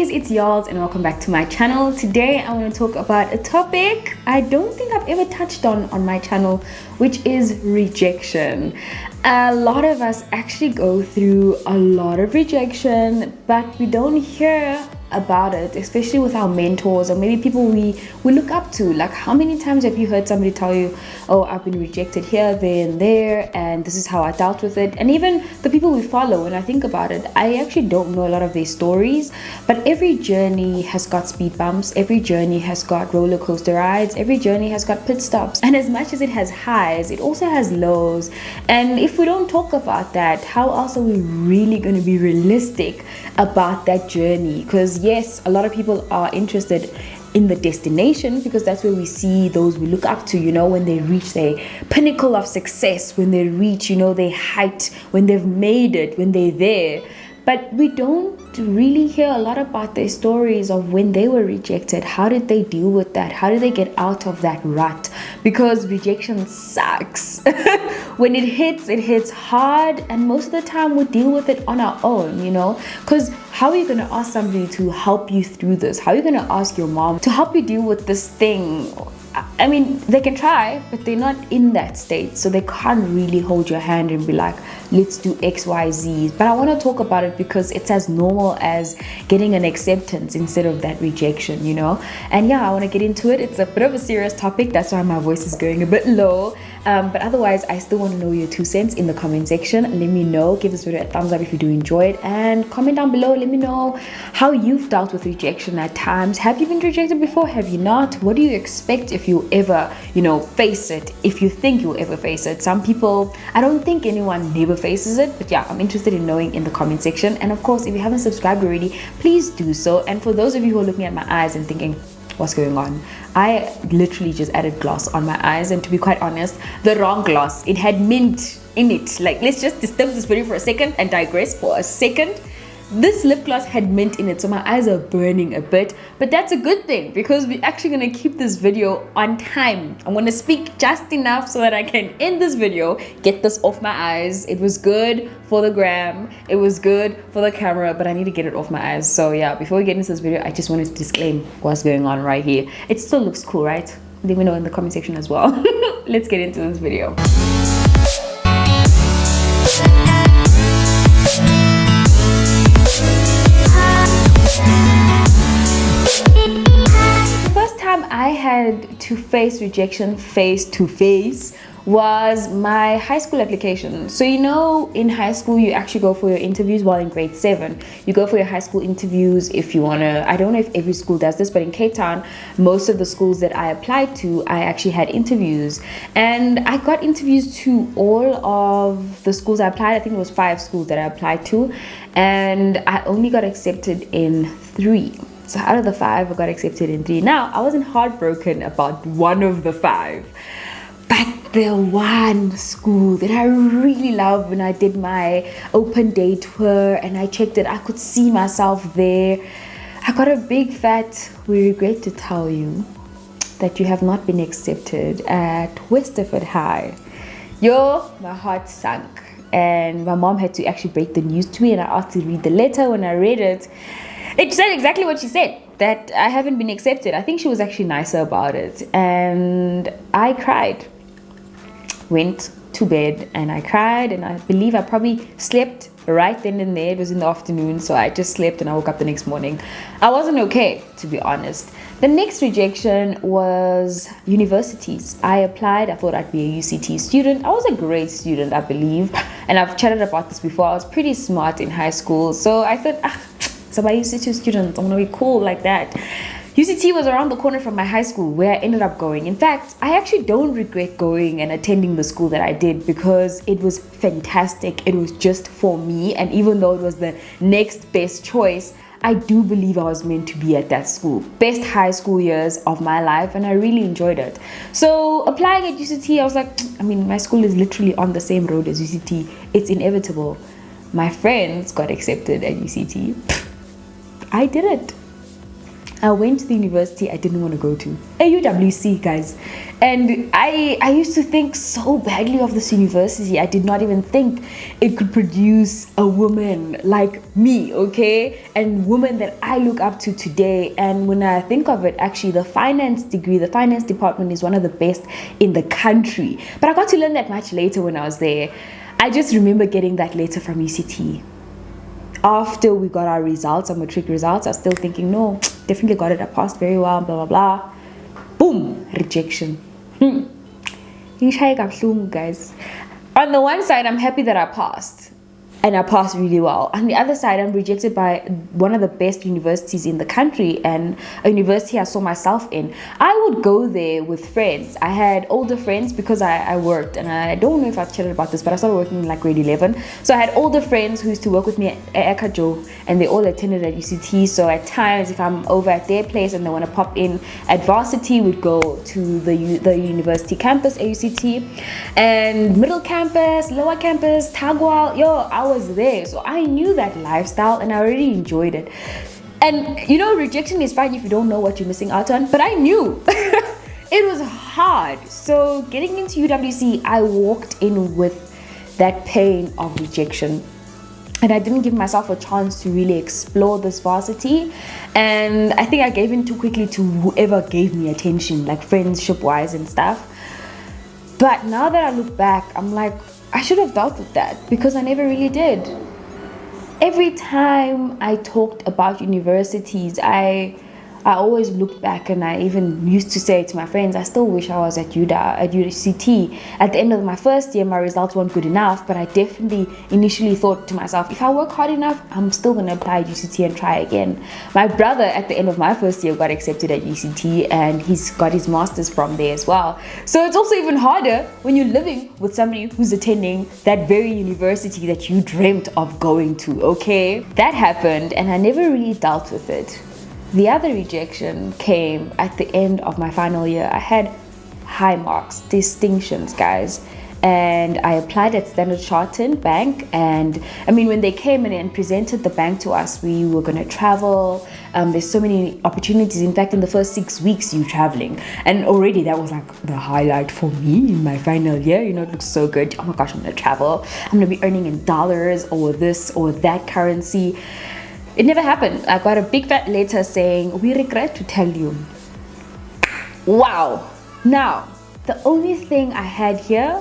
honeys, it's Yolz and welcome back to my channel. Today I want to talk about a topic I don't think I've ever touched on my channel, which is rejection. A lot of us actually go through a lot of rejection, but we don't hear about it, especially with our mentors or maybe people we look up to. Like, how many times have you heard somebody tell you, oh, I've been rejected here, there and there, and this is how I dealt with it? And even the people we follow, when I think about it, I actually don't know a lot of their stories, but every journey has got speed bumps, every journey has got roller coaster rides, every journey has got pit stops, and as much as it has highs, it also has lows. And if we don't talk about that, how else are we really going to be realistic about that journey? Because yes, a lot of people are interested in the destination because that's where we see those we look up to, when they reach their pinnacle of success, when they reach, their height, when they've made it, when they're there. But we don't really hear a lot about their stories of when they were rejected. How did they deal with that? How did they get out of that rut? Because rejection sucks. When it hits hard, and most of the time we deal with it on our own, because how are you going to ask somebody to help you through this? How are you going to ask your mom to help you deal with this thing? I mean, they can try, but they're not in that state, so they can't really hold your hand and be like, let's do X, Y, Z. But I want to talk about it because it's as normal as getting an acceptance instead of that rejection, And yeah, I want to get into it. It's a bit of a serious topic, that's why my voice is going a bit low. But otherwise, I still want to know your 2 cents in the comment section. Let me know, give this video a thumbs up if you do enjoy it, and comment down below. Let me know how you've dealt with rejection at times. Have you been rejected before? Have you not? What do you expect if you ever, face it? If you think you'll ever face it? Some people, I don't think anyone never faces it, but yeah, I'm interested in knowing in the comment section. And of course, if you haven't subscribed already, please do so. And for those of you who are looking at my eyes and thinking, what's going on? I literally just added gloss on my eyes, and to be quite honest, the wrong gloss. It had mint in it. Like, let's just disturb this video for a second and digress for a second. This lip gloss had mint in it, so my eyes are burning a bit, but that's a good thing because we're actually going to keep this video on time. I'm going to speak just enough so that I can end this video, get this off my eyes. It was good for the gram, it was good for the camera, but I need to get it off my eyes. So yeah, before we get into this video, I just wanted to disclaim what's going on right here. It still looks cool, right? Let me know in the comment section as well. Let's get into this video. I had to face rejection face to face was my high school application. So in high school you actually go for your interviews. While in grade 7 you go for your high school interviews if you want to. I don't know if every school does this, but in Cape Town, most of the schools that I applied to, I actually had interviews, and I got interviews to all of the schools I applied. I think it was 5 schools that I applied to, and I only got accepted in 3. So out of the 5, I got accepted in 3. Now, I wasn't heartbroken about one of the 5, but the one school that I really loved, when I did my open day tour and I checked it, I could see myself there. I got a big fat, we regret to tell you that you have not been accepted at Westerford High. My heart sunk, and my mom had to actually break the news to me, and I asked to read the letter. When I read it, it said exactly what she said, that I haven't been accepted. I think she was actually nicer about it. And I cried. Went to bed and I cried, and I believe I probably slept right then and there. It was in the afternoon, so I just slept and I woke up the next morning. I wasn't okay, to be honest. The next rejection was universities. I applied. I thought I'd be a UCT student. I was a great student, I believe. And I've chatted about this before. I was pretty smart in high school. So I thought, so my UCT student, I'm gonna be cool like that. UCT was around the corner from my high school where I ended up going. In fact, I actually don't regret going and attending the school that I did because it was fantastic. It was just for me, and even though it was the next best choice, I do believe I was meant to be at that school. Best high school years of my life, and I really enjoyed it. So applying at UCT, I was like, my school is literally on the same road as UCT. It's inevitable. My friends got accepted at UCT. I didn't. I went to the university I didn't want to go to, AUWC, guys. And I used to think so badly of this university. I did not even think it could produce a woman like me, okay? And women that I look up to today. And when I think of it, actually, the finance department is one of the best in the country. But I got to learn that much later when I was there. I just remember getting that letter from UCT. After we got our results, our matric results, I was still thinking, no, definitely got it. I passed very well, blah, blah, blah. Boom, rejection. Guys. On the one side, I'm happy that I passed. And I passed really well. On the other side, I'm rejected by one of the best universities in the country, and a university I saw myself in. I would go there with friends. I had older friends because I worked, and I don't know if I've chatted about this, but I started working in like grade 11. So I had older friends who used to work with me at Ekajo, and they all attended at UCT. So at times, if I'm over at their place and they want to pop in at varsity, we'd go to the university campus, AUCT, and middle campus, lower campus, Tagwal. I was there, so I knew that lifestyle and I already enjoyed it. And you know, rejection is fine if you don't know what you're missing out on, but I knew. It was hard. So getting into UWC, I walked in with that pain of rejection, and I didn't give myself a chance to really explore this varsity. And I think I gave in too quickly to whoever gave me attention, like friendship wise and stuff. But now that I look back, I'm like, I should have dealt with that because I never really did. Every time I talked about universities, I always looked back, and I even used to say to my friends, I still wish I was at UCT. At the end of my first year, my results weren't good enough, but I definitely initially thought to myself, if I work hard enough, I'm still going to apply at UCT and try again. My brother, at the end of my first year, got accepted at UCT, and he's got his master's from there as well. So it's also even harder when you're living with somebody who's attending that very university that you dreamt of going to, okay? That happened, and I never really dealt with it. The other rejection came at the end of my final year. I had high marks, distinctions, guys. And I applied at Standard Chartered Bank. And I mean, when they came in and presented the bank to us, we were going to travel. There's so many opportunities. In fact, in the first 6 weeks, you're traveling. And already that was like the highlight for me in my final year. You know, it looks so good. Oh my gosh, I'm going to travel. I'm going to be earning in dollars or this or that currency. It never happened. I got a big fat letter saying, we regret to tell you. Wow. Now, the only thing I had here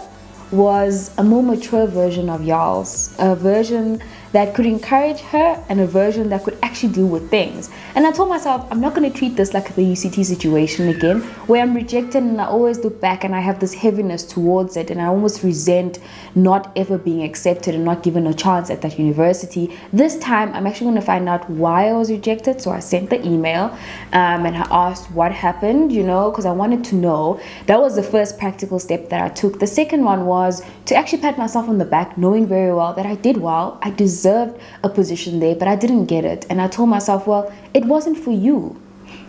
was a more mature version of Yolz, a version that could encourage her and a version that could actually deal with things. And I told myself, I'm not going to treat this like the UCT situation again, where I'm rejected and I always look back and I have this heaviness towards it, and I almost resent not ever being accepted and not given a chance at that university. This time, I'm actually going to find out why I was rejected. So I sent the email and I asked what happened, you know, because I wanted to know. That was the first practical step that I took. The second one was to actually pat myself on the back, knowing very well that I did well. I deserved a position there, but I didn't get it. And I told myself, well, it wasn't for you.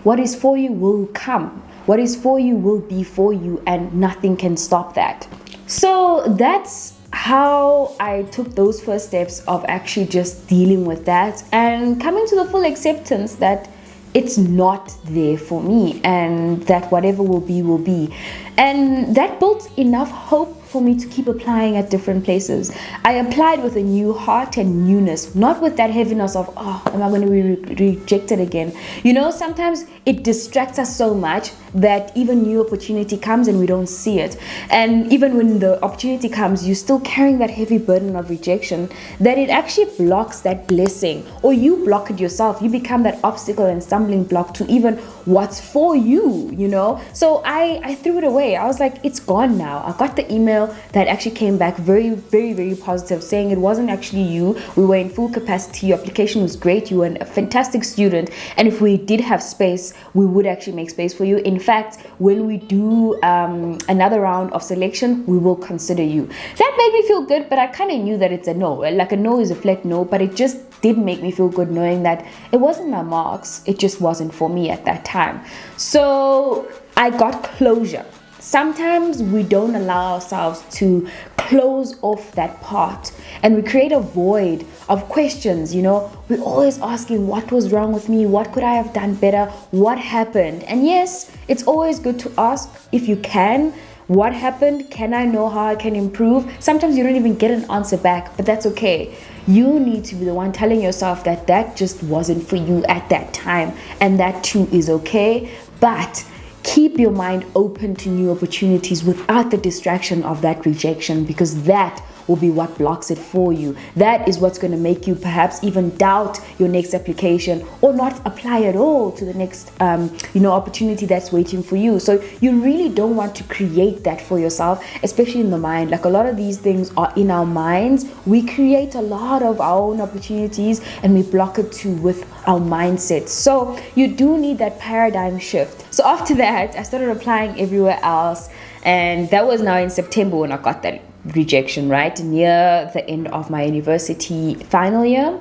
What is for you will come. What is for you will be for you, and nothing can stop that. So that's how I took those first steps of actually just dealing with that and coming to the full acceptance that it's not there for me, and that whatever will be, will be. And that built enough hope for me to keep applying at different places. I applied with a new heart and newness, not with that heaviness of, oh, am I going to be rejected again? You know, sometimes it distracts us so much that even new opportunity comes and we don't see it. And even when the opportunity comes, you're still carrying that heavy burden of rejection, that it actually blocks that blessing, or you block it yourself. You become that obstacle and stumbling block to even what's for you, you know? So I threw it away. I was like, it's gone now. I got the email that actually came back very, very, very positive, saying it wasn't actually you. We were in full capacity. Your application was great. You were a fantastic student. And if we did have space, we would actually make space for you. In fact, when we do another round of selection, we will consider you. That made me feel good, but I kind of knew that it's a no. Like a no is a flat no, but it just did make me feel good knowing that it wasn't my marks. It just wasn't for me at that time. So I got closure. Sometimes we don't allow ourselves to close off that part and we create a void of questions. We're always asking, what was wrong with me? What could I have done better? What happened? And yes, it's always good to ask if you can. What happened? Can I know how I can improve? Sometimes you don't even get an answer back, but that's okay. You need to be the one telling yourself that just wasn't for you at that time, and that too is okay. But keep your mind open to new opportunities without the distraction of that rejection, because that will be what blocks it for you. That is what's going to make you perhaps even doubt your next application or not apply at all to the next opportunity that's waiting for you. So you really don't want to create that for yourself, especially in the mind. Like, a lot of these things are in our minds. We create a lot of our own opportunities and we block it too with our mindset. So you do need that paradigm shift. So after that, I started applying everywhere else, and that was now in September when I got that rejection, right near the end of my university final year.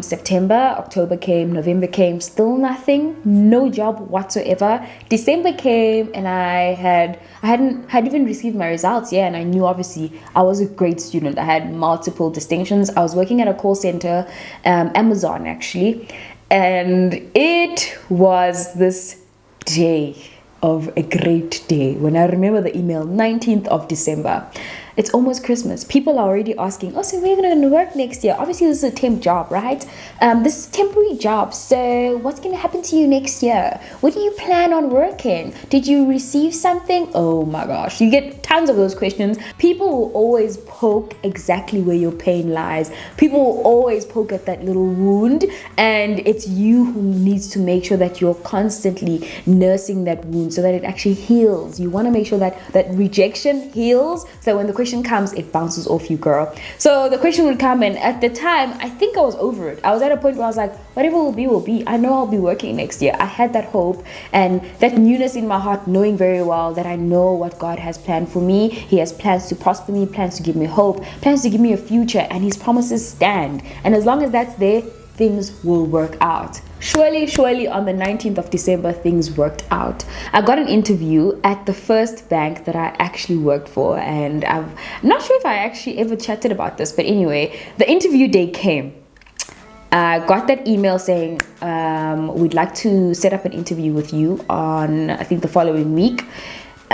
September, October came, November came, still nothing, no job whatsoever. December came and I hadn't even received my results yet, and I knew obviously I was a great student. I had multiple distinctions. I was working at a call center, Amazon actually, and it was this day of a great day when I remember the email, 19th of December. It's almost Christmas. People are already asking, so where are you going to work next year? Obviously, this is a temp job, right? This is a temporary job. So what's going to happen to you next year? What do you plan on working? Did you receive something? Oh my gosh. You get tons of those questions. People will always poke exactly where your pain lies. People will always poke at that little wound. And it's you who needs to make sure that you're constantly nursing that wound so that it actually heals. You want to make sure that that rejection heals. So when the question comes, it bounces off you, girl. So the question would come, and at the time I think I was over it. I was at a point where I was like, whatever will be. I know I'll be working next year. I had that hope and that newness in my heart, knowing very well that I know what God has planned for me. He has plans to prosper me, plans to give me hope, plans to give me a future, and his promises stand. And as long as that's there, things will work out. Surely on the 19th of December, things worked out. I got an interview at the first bank that I actually worked for, and I'm not sure if I actually ever chatted about this, but anyway, the interview day came. I got that email saying, we'd like to set up an interview with you on, I think, the following week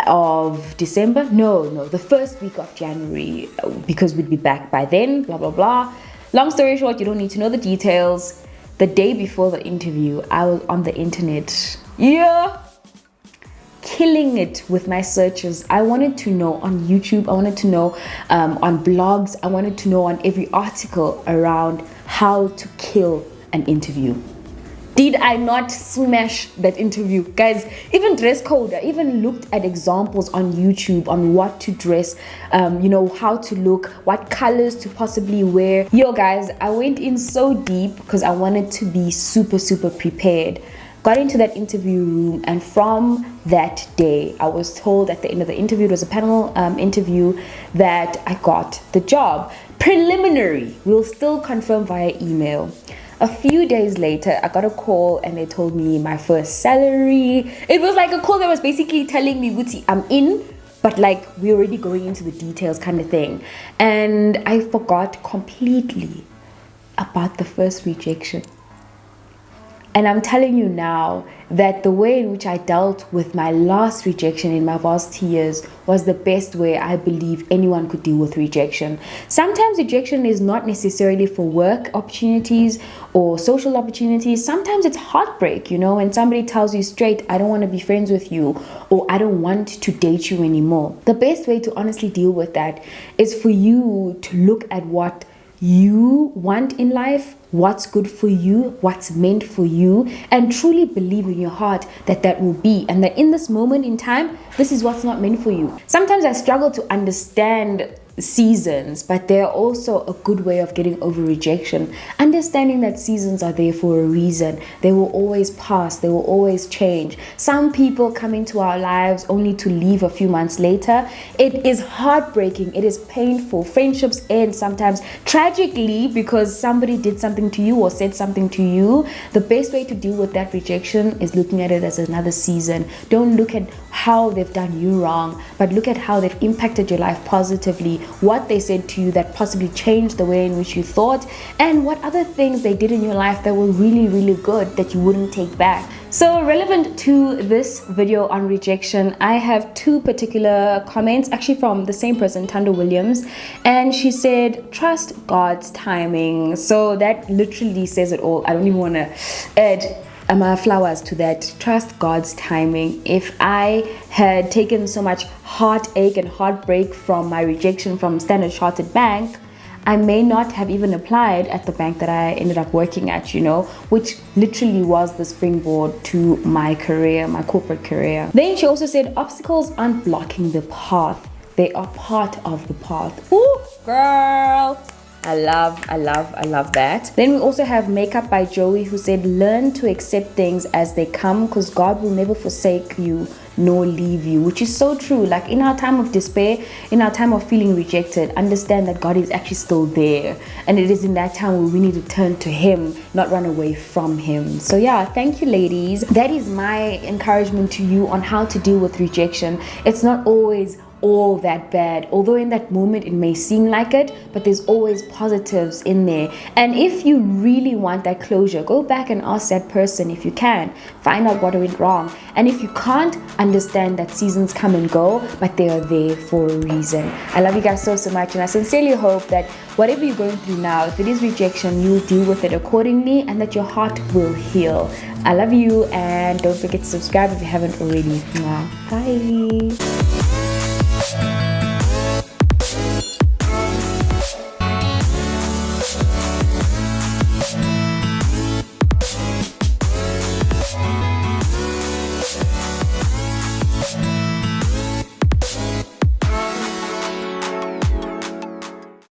of December. No, the first week of January, because we'd be back by then, blah, blah, blah. Long story short, you don't need to know the details. The day before the interview, I was on the internet, killing it with my searches. I wanted to know on YouTube, I wanted to know on blogs, I wanted to know on every article around how to kill an interview. Did I not smash that interview? Guys, even dress code, I even looked at examples on YouTube on what to dress, how to look, what colors to possibly wear. Guys, I went in so deep because I wanted to be super prepared. Got into that interview room, and from that day, I was told at the end of the interview, it was a panel interview, that I got the job. Preliminary, we'll still confirm via email. A few days later, I got a call and they told me my first salary. It was like a call that was basically telling me, Wuti, I'm in, but like we're already going into the details kind of thing. And I forgot completely about the first rejection. And I'm telling you now that the way in which I dealt with my last rejection in my varsity years was the best way I believe anyone could deal with rejection. Sometimes rejection is not necessarily for work opportunities or social opportunities. Sometimes it's heartbreak, when somebody tells you straight, I don't want to be friends with you, or I don't want to date you anymore. The best way to honestly deal with that is for you to look at what you want in life, what's good for you, what's meant for you, and truly believe in your heart that that will be, and that in this moment in time, this is what's not meant for you. Sometimes I struggle to understand seasons, but they're also a good way of getting over rejection. Understanding that seasons are there for a reason. They will always pass, they will always change. Some people come into our lives only to leave a few months later. It is heartbreaking, it is painful. Friendships end sometimes tragically because somebody did something something to you or said something to you, the best way to deal with that rejection is looking at it as another season. Don't look at how they've done you wrong, but look at how they've impacted your life positively, what they said to you that possibly changed the way in which you thought, and what other things they did in your life that were really, really good that you wouldn't take back. So relevant to this video on rejection, I have two particular comments, actually from the same person, Tando Williams, and she said, trust God's timing. So that literally says it all. I don't even want to add my flowers to that. Trust God's timing. If I had taken so much heartache and heartbreak from my rejection from Standard Chartered Bank, I may not have even applied at the bank that I ended up working at, which literally was the springboard to my career, my corporate career. Then she also said, obstacles aren't blocking the path. They are part of the path. Ooh, girl. I love that. Then we also have Makeup by Joey, who said, learn to accept things as they come, because God will never forsake you nor leave you, which is so true. Like in our time of despair, in our time of feeling rejected, understand that God is actually still there, and it is in that time where we need to turn to Him, not run away from Him. So yeah, thank you, ladies. That is my encouragement to you on how to deal with rejection. It's not always all that bad, although in that moment it may seem like it, but there's always positives in there. And if you really want that closure, go back and ask that person if you can, find out what went wrong. And if you can't, understand that seasons come and go, but they are there for a reason. I love you guys so much, and I sincerely hope that whatever you're going through now, if it is rejection, you'll deal with it accordingly, and that your heart will heal. I love you, and don't forget to subscribe if you haven't already. Bye.